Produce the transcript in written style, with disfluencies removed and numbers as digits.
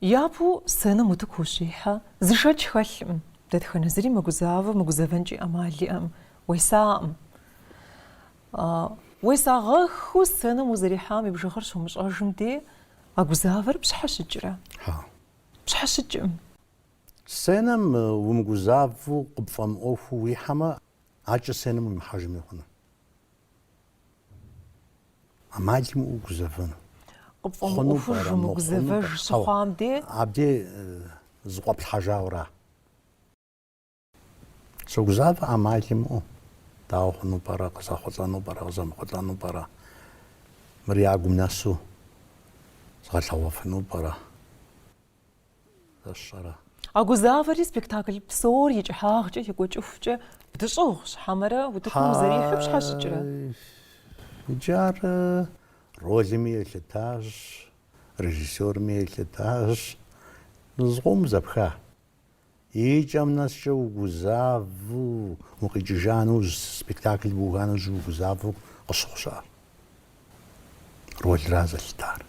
Япу сценам утыкушихьэ зышэч хэлъым, дэтхэнэ зыри мыгузавэ, мыгузэвэнкӏи ӏэмал иӏэм, уесаӏым. Уесагъэху сценам узэрихьам и бжыгъэр щумыщӏэжым де, а гузавэр пщхьэ щыкӏрэ? Пщхьэ щыкӏым? Сценам умыгузавэу къыпфӏэмыӏуэхуу уихьэмэ, акӏэ сценам уимыхьэжми хъуну. Ӏэмалым угузэвэну. Къыпфӏэмыӏуэху жумыгузэвэж щыхъуам де? Абде зыкъуэплъхьэжауэра. Согузавэ ӏэмалым уӏу. Дауэ хъуну пӏэрэ, къызэхъулӏэну пӏэрэ, къызэмыхъулӏэну пӏэрэ, мыри ягум нэсу згъэлъэгъуэфыну пӏэрэ. Зэсщӏэрэ. А гузавэри спектакль псор и кӏыхьагъкӏэ, и кӏуэкӏыхукӏэ дыщӏыгъущ, хьэмэрэ утыкум узэрихьыр пщхьэ щыкӏрэ? Иджы ар ролми елъытащ, режиссерми елъытащ. Згъуэм узэпха. ИкӀэм нэскӏэ угузавэу, укъикӏыжану, спектакль быухану угузавэу къыщыхъущ ар. Ролра зэлъытар.